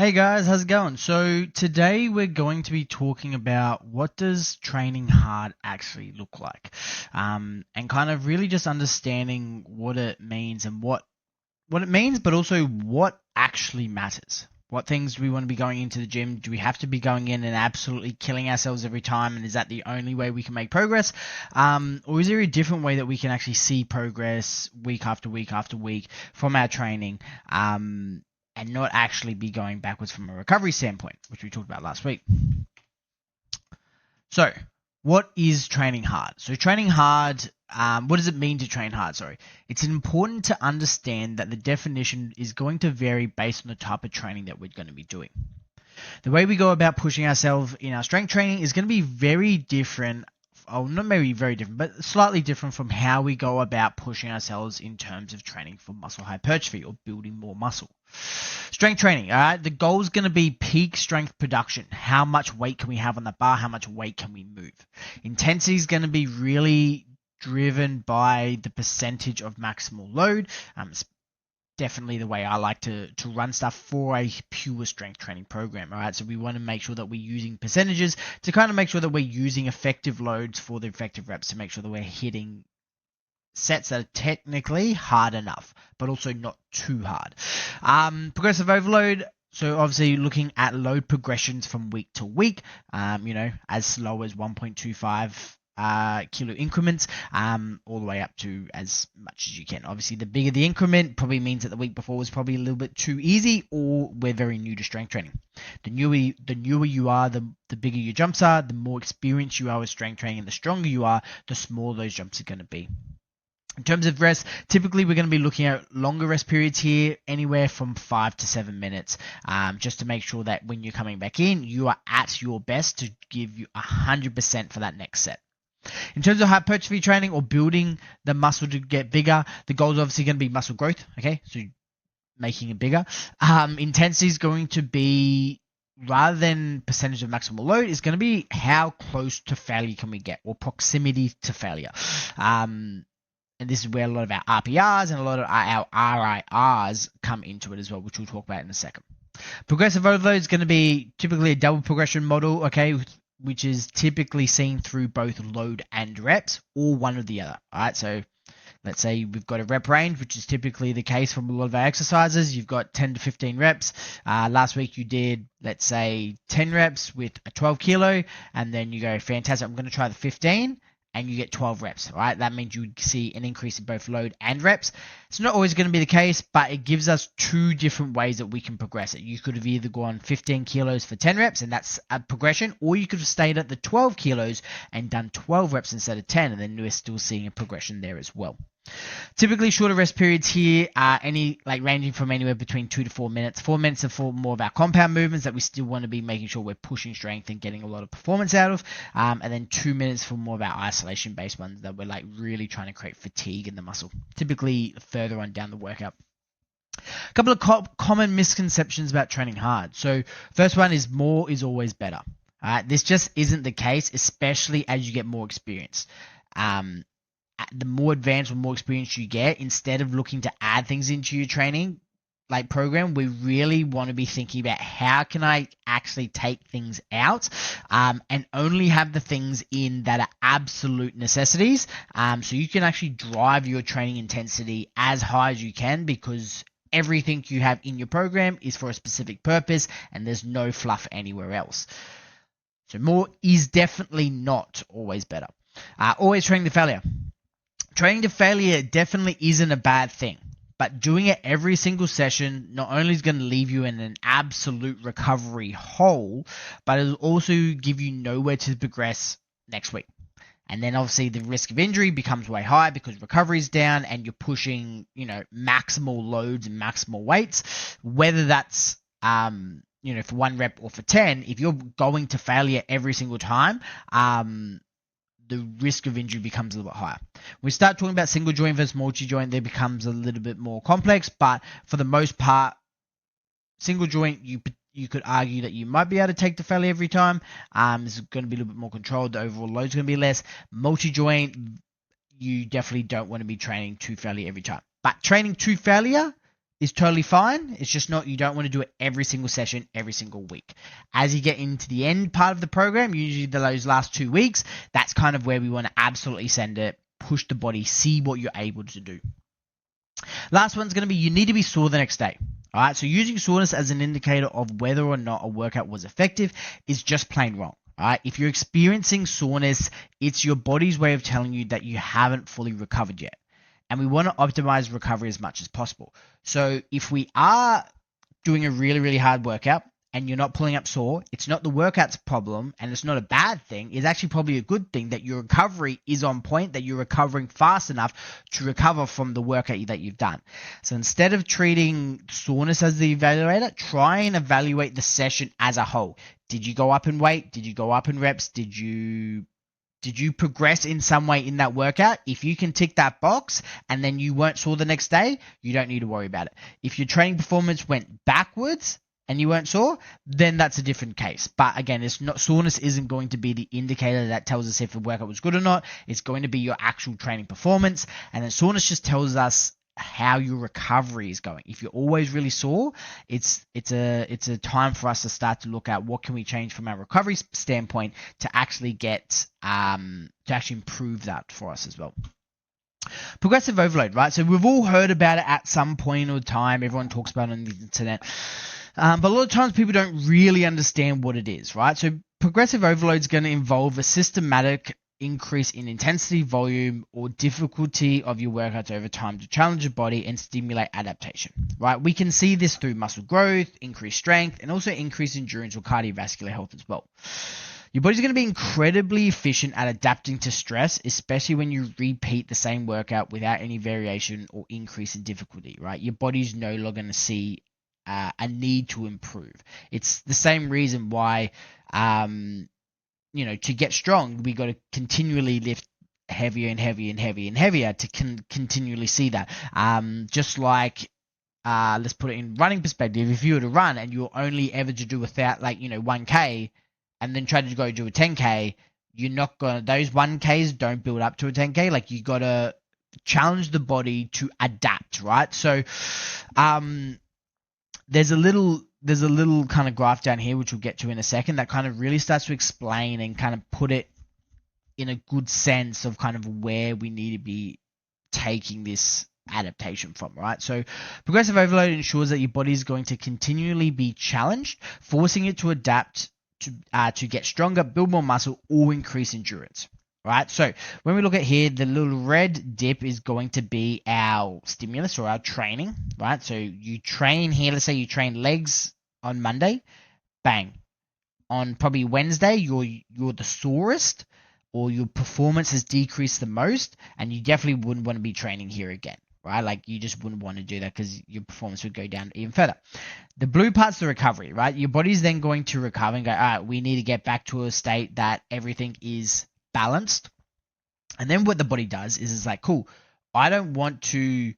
Hey guys, how's it going? So today we're going to be talking about what does training hard actually look like, and kind of really just understanding what it means and what it means, but also what actually matters. What things do we want to be going into the gym? Do we have to be going in and absolutely killing ourselves every time? And is that the only way we can make progress? Or is there a different way that we can actually see progress week after week after week from our training? And not actually be going backwards from a recovery standpoint, which we talked about last week. So, what is training hard? So, training hard, what does it mean to train hard? Sorry. It's important to understand that the definition is going to vary based on the type of training that we're going to be doing. The way we go about pushing ourselves in our strength training is going to be very different. Oh, not maybe very different, but slightly different from how we go about pushing ourselves in terms of training for muscle hypertrophy or building more muscle. Strength training, all right? The goal is going to be peak strength production. How much weight can we have on the bar? How much weight can we move? Intensity is going to be really driven by the percentage of maximal load. It's definitely the way I like to run stuff for a pure strength training program, all right? So we want to make sure that we're using percentages to kind of make sure that we're using effective loads for the effective reps to make sure that we're hitting sets that are technically hard enough, but also not too hard. Progressive overload. So obviously looking at load progressions from week to week, as slow as 1.25 kilo increments, all the way up to as much as you can. Obviously, the bigger the increment probably means that the week before was probably a little bit too easy, or we're very new to strength training. The newer you are, the bigger your jumps are. The more experienced you are with strength training, and the stronger you are, the smaller those jumps are going to be. In terms of rest, typically we're going to be looking at longer rest periods here, anywhere from 5 to 7 minutes, just to make sure that when you're coming back in, you are at your best to give you 100% for that next set. In terms of hypertrophy training or building the muscle to get bigger, the goal is obviously going to be muscle growth, okay? So making it bigger. Intensity is going to be, rather than percentage of maximal load, is going to be how close to failure can we get, or proximity to failure. And this is where a lot of our RPRs and a lot of our RIRs come into it as well, which we'll talk about in a second. Progressive overload is going to be typically a double progression model, okay, which is typically seen through both load and reps, or one or the other. All right, so let's say we've got a rep range, which is typically the case from a lot of our exercises. You've got 10 to 15 reps. Last week you did, let's say, 10 reps with a 12 kilo, and then you go, fantastic, I'm going to try the 15. And you get 12 reps, right? That means you see an increase in both load and reps. It's not always going to be the case, but it gives us two different ways that we can progress it. You could have either gone 15 kilos for 10 reps, and that's a progression, or you could have stayed at the 12 kilos and done 12 reps instead of 10, and then we're still seeing a progression there as well. Typically, shorter rest periods here are ranging from anywhere between 2 to 4 minutes. 4 minutes are for more of our compound movements that we still want to be making sure we're pushing strength and getting a lot of performance out of. And then 2 minutes for more of our isolation-based ones that we're really trying to create fatigue in the muscle. Typically, further on down the workout. A couple of common misconceptions about training hard. So, first one is more is always better. All right, this just isn't the case, especially as you get more experience. The more advanced or more experience you get, instead of looking to add things into your training program, we really want to be thinking about how can I actually take things out and only have the things in that are absolute necessities, so you can actually drive your training intensity as high as you can, because everything you have in your program is for a specific purpose and there's no fluff anywhere else. So more is definitely not always better. Always training to failure. Training to failure definitely isn't a bad thing, but doing it every single session not only is going to leave you in an absolute recovery hole, but it'll also give you nowhere to progress next week. And then obviously the risk of injury becomes way high because recovery is down and you're pushing, maximal loads and maximal weights, whether that's for 1 rep or for 10. If you're going to failure every single time, the risk of injury becomes a little bit higher. When we start talking about single joint versus multi-joint, there becomes a little bit more complex, but for the most part, single joint, you could argue that you might be able to take to failure every time. It's going to be a little bit more controlled. The overall load is going to be less. Multi-joint, you definitely don't want to be training to failure every time. But training to failure is totally fine. It's just not, you don't want to do it every single session, every single week. As you get into the end part of the program, usually those last 2 weeks, that's kind of where we want to absolutely send it, push the body, see what you're able to do. Last one's going to be, you need to be sore the next day. All right, so using soreness as an indicator of whether or not a workout was effective is just plain wrong. All right, if you're experiencing soreness, it's your body's way of telling you that you haven't fully recovered yet. And we want to optimize recovery as much as possible. So if we are doing a really, really hard workout and you're not pulling up sore, it's not the workout's problem and it's not a bad thing. It's actually probably a good thing that your recovery is on point, that you're recovering fast enough to recover from the workout that you've done. So instead of treating soreness as the evaluator, try and evaluate the session as a whole. Did you go up in weight? Did you go up in reps? Did you progress in some way in that workout? If you can tick that box and then you weren't sore the next day, you don't need to worry about it. If your training performance went backwards and you weren't sore, then that's a different case. But again, soreness isn't going to be the indicator that tells us if a workout was good or not. It's going to be your actual training performance. And then soreness just tells us how your recovery is going. If you're always really sore, it's a time for us to start to look at what can we change from our recovery standpoint to actually get to actually improve that for us as well. Progressive overload, right? So we've all heard about it at some point or time. Everyone talks about it on the internet. But a lot of times people don't really understand what it is, right? So progressive overload is going to involve a systematic increase in intensity, volume, or difficulty of your workouts over time to challenge your body and stimulate adaptation, right? We can see this through muscle growth, increased strength, and also increased endurance or cardiovascular health as well. Your body's going to be incredibly efficient at adapting to stress, especially when you repeat the same workout without any variation or increase in difficulty, right? Your body's no longer going to see a need to improve. It's the same reason why to get strong, we got to continually lift heavier and heavier and heavier and heavier to continually see that. Just like, let's put it in running perspective. If you were to run and you're only ever to do 1K and then try to go do a 10K, you're not going to, those 1Ks don't build up to a 10K. Like, you got to challenge the body to adapt, right? So, there's a little kind of graph down here, which we'll get to in a second, that kind of really starts to explain and kind of put it in a good sense of kind of where we need to be taking this adaptation from, right? So progressive overload ensures that your body is going to continually be challenged, forcing it to adapt to get stronger, build more muscle, or increase endurance. Right, so when we look at here, the little red dip is going to be our stimulus or our training, right? So you train here, let's say you train legs on Monday, bang. On probably Wednesday, you're the sorest, or your performance has decreased the most, and you definitely wouldn't want to be training here again, right? Like, you just wouldn't want to do that because your performance would go down even further. The blue part's the recovery, right? Your body's then going to recover and go, all right, we need to get back to a state that everything is balanced. And then what the body does is it's like, cool, I don't want to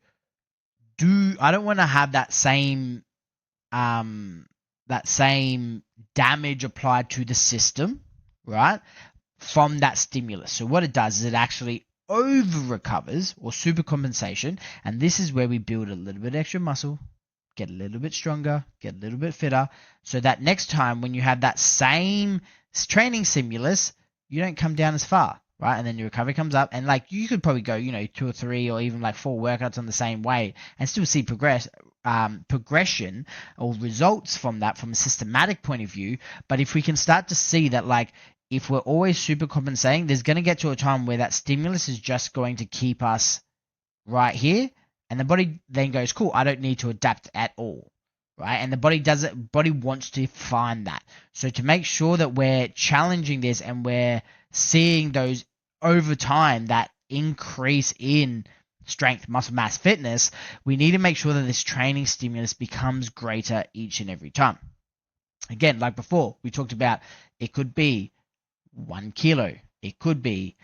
have that same damage applied to the system, right, from that stimulus. So what it does is it actually over recovers, or super compensation, and this is where we build a little bit extra muscle, get a little bit stronger, get a little bit fitter, so that next time when you have that same training stimulus, you don't come down as far, right? And then your recovery comes up, and like, you could probably go 2 or 3 or even like 4 workouts on the same weight and still see progression or results from that from a systematic point of view. But if we can start to see that, like, if we're always super compensating, there's going to get to a time where that stimulus is just going to keep us right here, and the body then goes, cool, I don't need to adapt at all, right? And the body does it. Body wants to find that. So to make sure that we're challenging this and we're seeing those over time, that increase in strength, muscle mass, fitness, we need to make sure that this training stimulus becomes greater each and every time. Again, like before, we talked about, it could be 1 kilo. It could be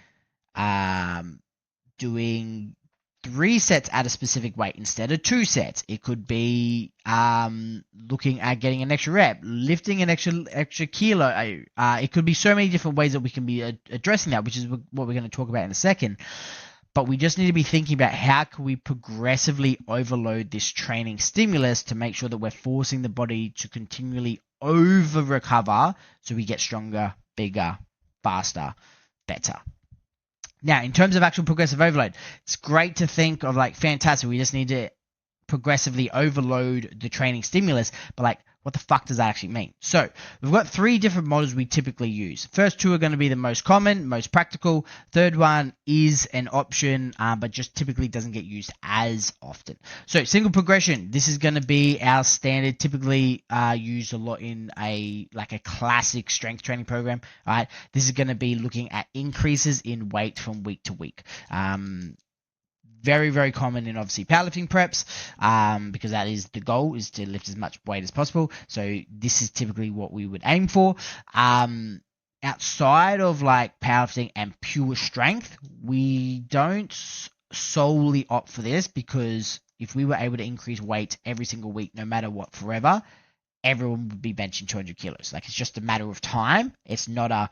doing 3 sets at a specific weight instead of 2 sets. It could be looking at getting an extra rep, lifting an extra kilo. It could be so many different ways that we can be addressing that, which is what we're going to talk about in a second. but we just need to be thinking about how can we progressively overload this training stimulus to make sure that we're forcing the body to continually over recover so we get stronger, bigger, faster, better. Now, in terms of actual progressive overload, it's great to think of like, fantastic, we just need to progressively overload the training stimulus, but like, what the fuck does that actually mean? So we've got 3 different models we typically use. First 2 are going to be the most common, most practical. Third one is an option, but just typically doesn't get used as often. So single progression, this is going to be our standard, typically used a lot in a classic strength training program. All right, this is going to be looking at increases in weight from week to week. Very, very common in obviously powerlifting preps, because that is the goal, is to lift as much weight as possible. So this is typically what we would aim for. Outside of like powerlifting and pure strength, we don't solely opt for this, because if we were able to increase weight every single week, no matter what, forever, everyone would be benching 200 kilos. Like, it's just a matter of time. It's not a,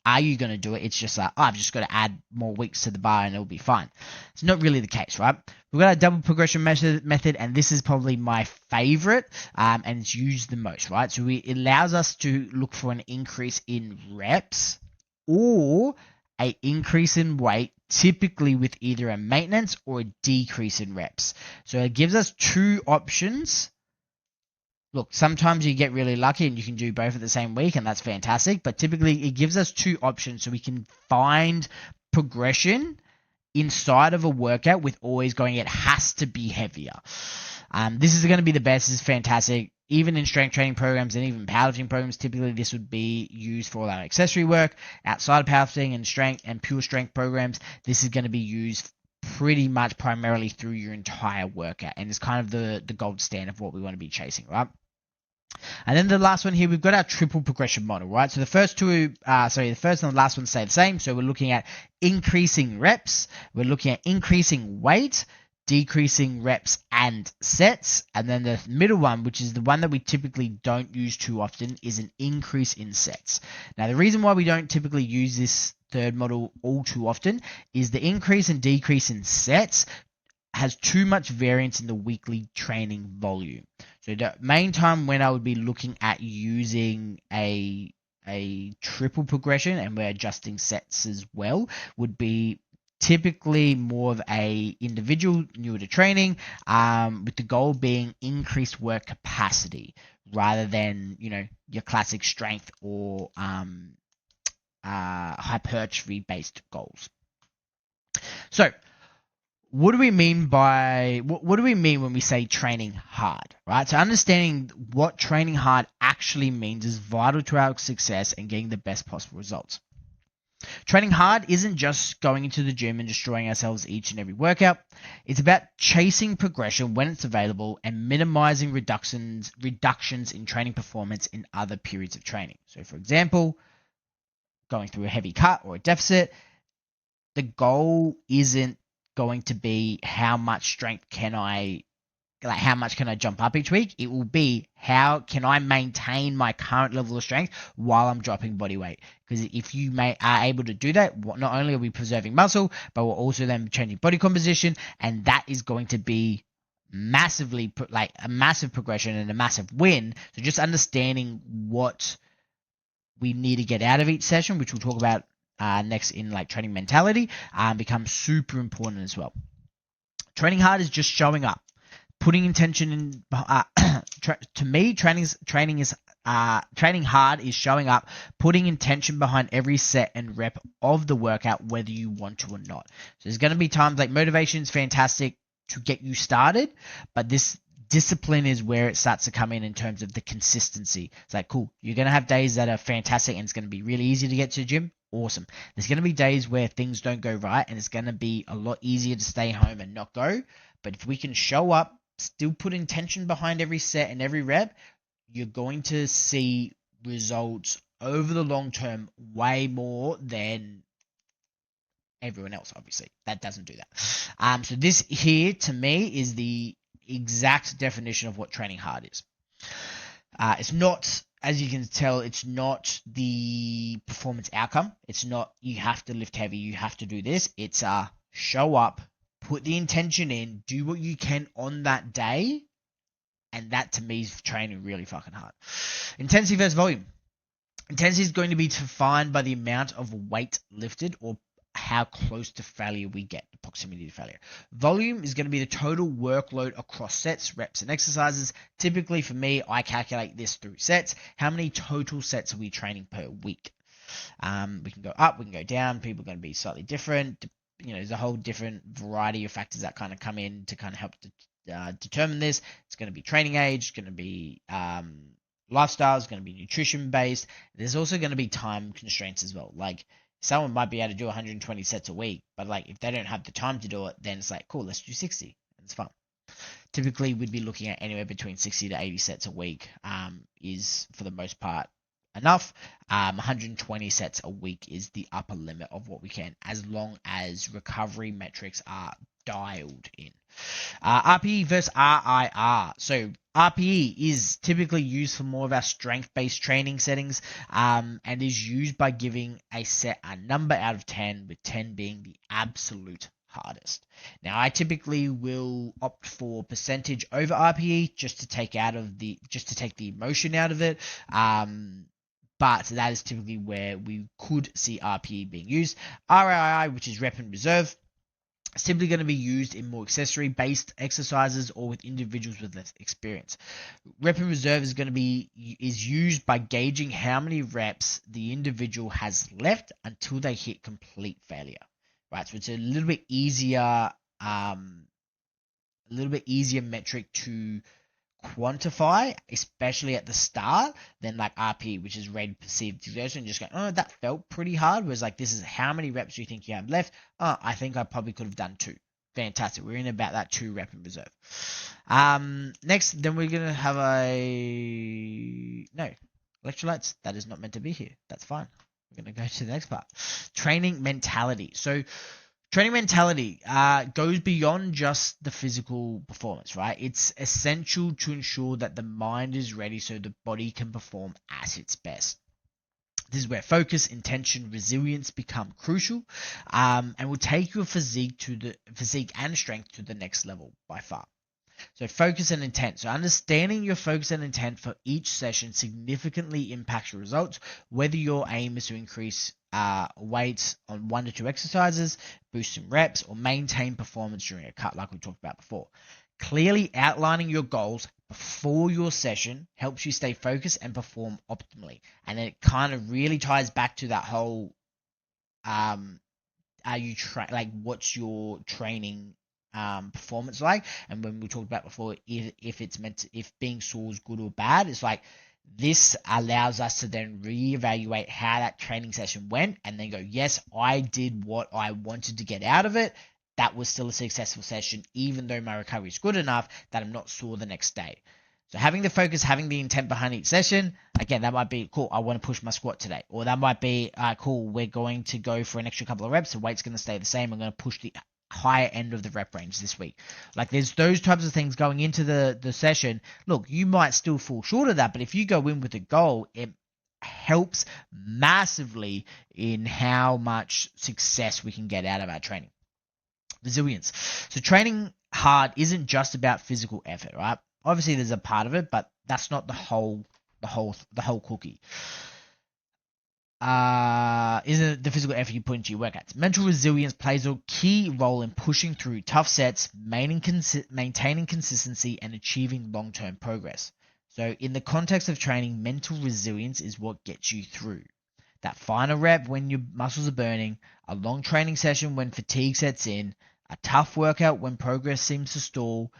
are you going to do it? It's just like, I've just got to add more weeks to the bar and it'll be fine. It's not really the case, right? We've got a double progression method, and this is probably my favorite, and it's used the most, right? So it allows us to look for an increase in reps or an increase in weight, typically with either a maintenance or a decrease in reps. So it gives us 2 options. Look, sometimes you get really lucky and you can do both at the same week, and that's fantastic. But typically it gives us 2 options so we can find progression inside of a workout with always going, it has to be heavier. This is going to be the best. This is fantastic. Even in strength training programs and even powerlifting programs, typically this would be used for all our accessory work. Outside of powerlifting and strength and pure strength programs, this is going to be used pretty much primarily through your entire workout, and it's kind of the gold standard of what we want to be chasing, right? And then the last one here, we've got our triple progression model, right? So the first and the last one stay the same. So we're looking at increasing reps, we're looking at increasing weight, decreasing reps and sets, and then the middle one, which is the one that we typically don't use too often, is an increase in sets. Now, the reason why we don't typically use this third model all too often is the increase and decrease in sets has too much variance in the weekly training volume. So the main time when I would be looking at using a triple progression, and we're adjusting sets as well, would be typically more of a individual newer to training, with the goal being increased work capacity rather than, you know, your classic strength or hypertrophy based goals. So what do we mean when we say training hard, right? So understanding what training hard actually means is vital to our success and getting the best possible results. Training hard isn't just going into the gym and destroying ourselves each and every workout. It's about chasing progression when it's available and minimizing reductions in training performance in other periods of training. So for example, going through a heavy cut or a deficit, the goal isn't going to be how much can I jump up each week. It will be how can I maintain my current level of strength while I'm dropping body weight. Because if you are able to do that, not only are we preserving muscle, but we're also then changing body composition, and that is going to be massively like a massive progression and a massive win. So just understanding what we need to get out of each session, which we'll talk about next in like training mentality, becomes super important as well. Training hard is just showing up, putting intention in. To me, training hard is showing up, putting intention behind every set and rep of the workout, whether you want to or not. So there's going to be times like motivation is fantastic to get you started, but this discipline is where it starts to come in terms of the consistency. It's like, cool, you're going to have days that are fantastic and it's going to be really easy to get to the gym. Awesome. There's going to be days where things don't go right and it's going to be a lot easier to stay home and not go. But if we can show up, still put intention behind every set and every rep, you're going to see results over the long term way more than everyone else, obviously. That doesn't do that. So this here, to me, is the exact definition of what training hard is. It's not, as you can tell, it's not the performance outcome. It's not you have to lift heavy, you have to do this. It's show up, put the intention in, do what you can on that day, and that to me is training really fucking hard. Intensity versus volume. Intensity is going to be defined by the amount of weight lifted or how close to failure we get, the proximity to failure. Volume is going to be the total workload across sets, reps, and exercises. Typically for me, I calculate this through sets. How many total sets are we training per week? We can go up, we can go down. People are going to be slightly different. There's a whole different variety of factors that kind of come in to kind of help determine this. It's going to be training age, it's going to be lifestyle, it's going to be nutrition based. There's also going to be time constraints as well. Like someone might be able to do 120 sets a week, but like if they don't have the time to do it, then it's like, cool, let's do 60. It's fun. Typically, we'd be looking at anywhere between 60 to 80 sets a week is for the most part enough. 120 sets a week is the upper limit of what we can, as long as recovery metrics are dialed in. RPE versus RIR. So RPE is typically used for more of our strength-based training settings and is used by giving a set a number out of 10, with 10 being the absolute hardest. Now, I typically will opt for percentage over RPE just to take the emotion out of it. But that is typically where we could see RPE being used. RII, which is rep and reserve, is typically going to be used in more accessory-based exercises or with individuals with less experience. Rep and reserve is used by gauging how many reps the individual has left until they hit complete failure. Right, so it's a little bit easier metric to quantify, especially at the start, than like RP, which is rate perceived exertion. Just go, oh, that felt pretty hard. Whereas like, this is how many reps do you think you have left? Oh, I think I probably could have done 2. Fantastic. We're in about that 2 rep and reserve. Next, then we're gonna have electrolytes. That is not meant to be here. That's fine. We're gonna go to the next part. Training mentality. So training mentality goes beyond just the physical performance, right? It's essential to ensure that the mind is ready so the body can perform at its best. This is where focus, intention, resilience become crucial, and will take your physique and strength to the next level by far. So focus and intent. So understanding your focus and intent for each session significantly impacts your results, whether your aim is to increase weights on 1 to 2 exercises, boost some reps, or maintain performance during a cut like we talked about before. Clearly outlining your goals before your session helps you stay focused and perform optimally. And it kind of really ties back to that whole what's your training performance like? And when we talked about before, if being sore is good or bad, it's like this allows us to then reevaluate how that training session went and then go, yes, I did what I wanted to get out of it. That was still a successful session, even though my recovery is good enough that I'm not sore the next day. So having the focus, having the intent behind each session, again, that might be, cool, I want to push my squat today. Or that might be, cool, we're going to go for an extra couple of reps, the weight's going to stay the same, I'm going to push the higher end of the rep range this week. Like, there's those types of things going into the session. Look, you might still fall short of that, but if you go in with a goal, it helps massively in how much success we can get out of our training. Resilience. So training hard isn't just about physical effort, right? Obviously there's a part of it, but that's not the whole cookie. Isn't the physical effort you put into your workouts. Mental resilience plays a key role in pushing through tough sets, maintaining consistency, and achieving long-term progress. So in the context of training, mental resilience is what gets you through that final rep when your muscles are burning, a long training session when fatigue sets in, a tough workout when progress seems to stall,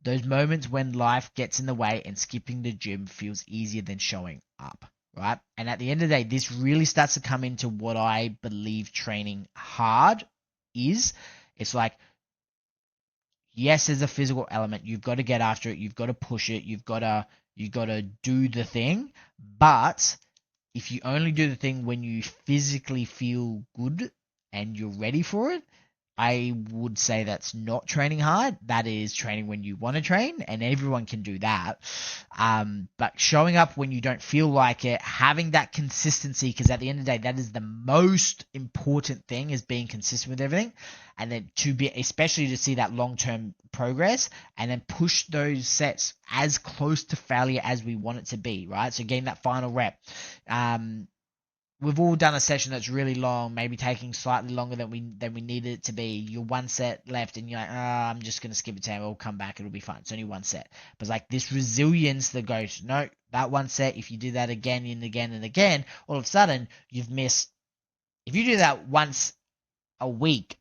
those moments when life gets in the way and skipping the gym feels easier than showing up. Right? And at the end of the day, this really starts to come into what I believe training hard is. It's like, yes, there's a physical element. You've got to get after it. You've got to push it. You've got to do the thing. But if you only do the thing when you physically feel good and you're ready for it, I would say that's not training hard. That is training when you want to train, and everyone can do that. But showing up when you don't feel like it, having that consistency, because at the end of the day, that is the most important thing, is being consistent with everything. And then to be, especially to see that long-term progress, and then push those sets as close to failure as we want it to be, right? So getting that final rep. We've all done a session that's really long, maybe taking slightly longer than we needed it to be. You're one set left, and you're like, I'm just gonna skip it today. We'll come back. It'll be fine. It's only one set. But it's like this resilience that goes, no, that one set. If you do that again and again and again, all of a sudden you've missed. If you do that once a week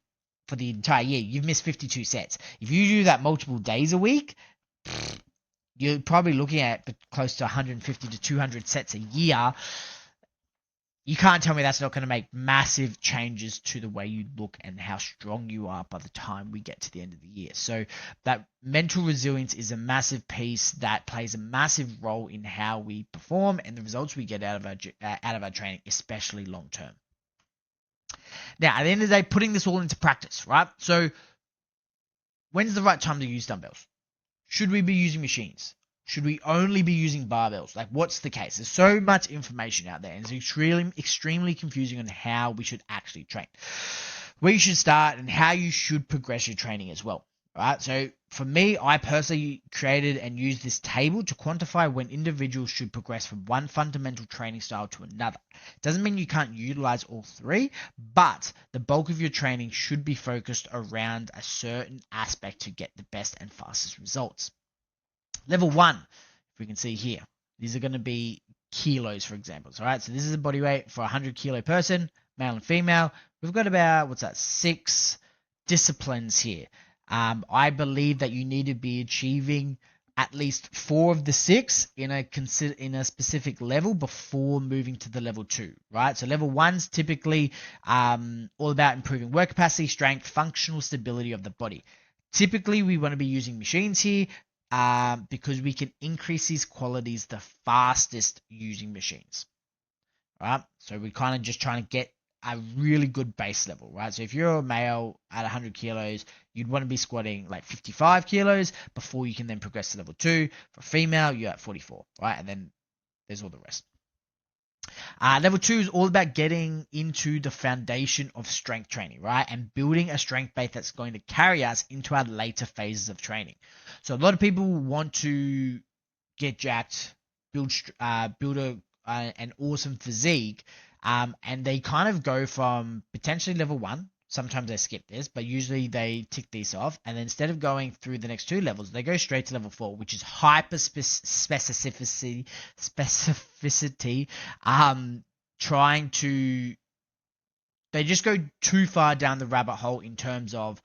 for the entire year, you've missed 52 sets. If you do that multiple days a week, you're probably looking at close to 150 to 200 sets a year. You can't tell me that's not going to make massive changes to the way you look and how strong you are by the time we get to the end of the year. So that mental resilience is a massive piece that plays a massive role in how we perform and the results we get out of our training, especially long term. Now, at the end of the day, putting this all into practice, right? So when's the right time to use dumbbells? Should we be using machines? Should we only be using barbells? Like, what's the case? There's so much information out there, and it's extremely confusing on how we should actually train, where you should start, and how you should progress your training as well. Right? So for me, I personally created and used this table to quantify when individuals should progress from one fundamental training style to another. It doesn't mean you can't utilize all three, but the bulk of your training should be focused around a certain aspect to get the best and fastest results. Level 1, if we can see here, these are going to be kilos, for example. All right, so this is a body weight for a 100-kilo person, male and female. We've got about, 6 disciplines here. I believe that you need to be achieving at least 4 of the 6 in a specific level before moving to the level 2, right? So level 1's typically all about improving work capacity, strength, functional stability of the body. Typically, we want to be using machines here, because we can increase these qualities the fastest using machines, right? So we're kind of just trying to get a really good base level, right? So if you're a male at 100 kilos, you'd want to be squatting like 55 kilos before you can then progress to level 2. For female, you're at 44, right? And then there's all the rest. Level 2 is all about getting into the foundation of strength training, right? And building a strength base that's going to carry us into our later phases of training. So a lot of people want to get jacked, build an awesome physique, and they kind of go from potentially level 1. Sometimes they skip this, but usually they tick these off. And then instead of going through the next 2 levels, they go straight to level 4, which is hyper specificity. They just go too far down the rabbit hole in terms of,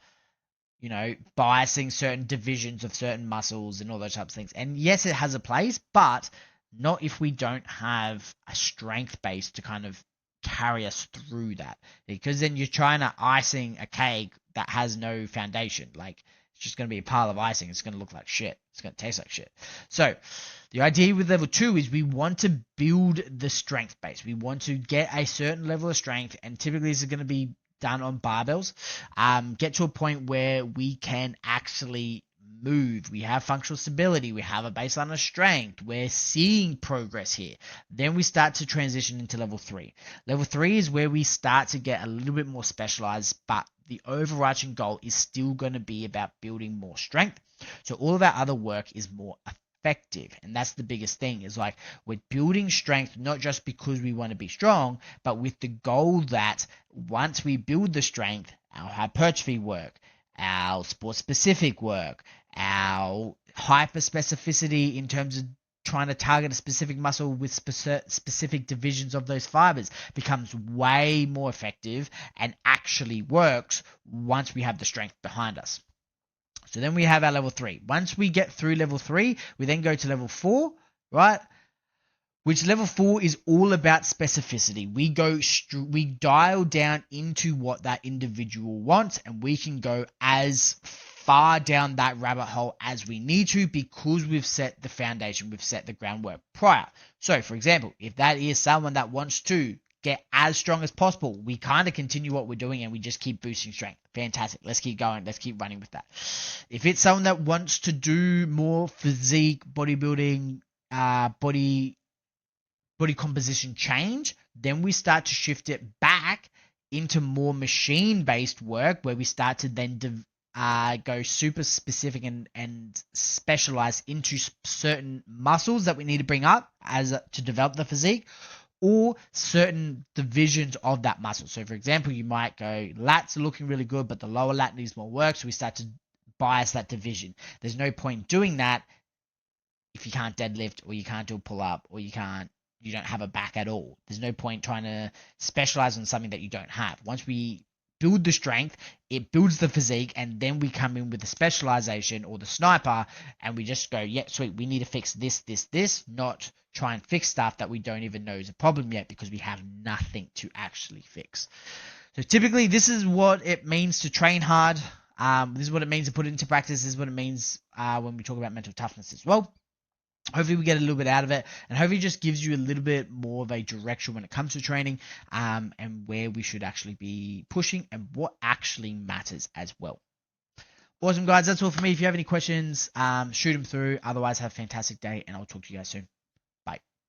biasing certain divisions of certain muscles and all those types of things. And yes, it has a place, but not if we don't have a strength base to kind of carry us through that, because then you're trying to icing a cake that has no foundation. Like, it's just going to be a pile of icing. It's going to look like shit. It's going to taste like shit. So the idea with level 2 is we want to build the strength base. We want to get a certain level of strength, and typically this is going to be done on barbells. Get to a point where we can actually move, we have functional stability, we have a baseline of strength, we're seeing progress here. Then we start to transition into level 3. Level 3 is where we start to get a little bit more specialized, but the overarching goal is still going to be about building more strength. So all of our other work is more effective, and that's the biggest thing, is like we're building strength not just because we want to be strong, but with the goal that once we build the strength, our hypertrophy work, our sports specific work, our hyper specificity in terms of trying to target a specific muscle with specific divisions of those fibers becomes way more effective and actually works once we have the strength behind us. So then we have our level 3. Once we get through level 3, we then go to level 4, right? Which level 4 is all about specificity. We dial down into what that individual wants, and we can go as far down that rabbit hole as we need to, because we've set the foundation, we've set the groundwork prior. So for example, if that is someone that wants to get as strong as possible. We kind of continue what we're doing and we just keep boosting strength. Fantastic. Let's keep going. Let's keep running with that. If it's someone that wants to do more physique, bodybuilding, body composition change, then we start to shift it back into more machine-based work where we start to then go super specific and specialize into certain muscles that we need to bring up to develop the physique, or certain divisions of that muscle. So for example, you might go, lats are looking really good, but the lower lat needs more work, so we start to bias that division. There's no point doing that if you can't deadlift, or you can't do a pull-up, or you don't have a back at all. There's no point trying to specialize on something that you don't have. Once we build the strength, it builds the physique, and then we come in with the specialization or the sniper, and we just go, yeah, sweet, we need to fix this, not try and fix stuff that we don't even know is a problem yet because we have nothing to actually fix. So typically, this is what it means to train hard. This is what it means to put it into practice. This is what it means when we talk about mental toughness as well. Hopefully we get a little bit out of it, and hopefully it just gives you a little bit more of a direction when it comes to training, and where we should actually be pushing and what actually matters as well. Awesome, guys. That's all for me. If you have any questions, shoot them through. Otherwise, have a fantastic day, and I'll talk to you guys soon.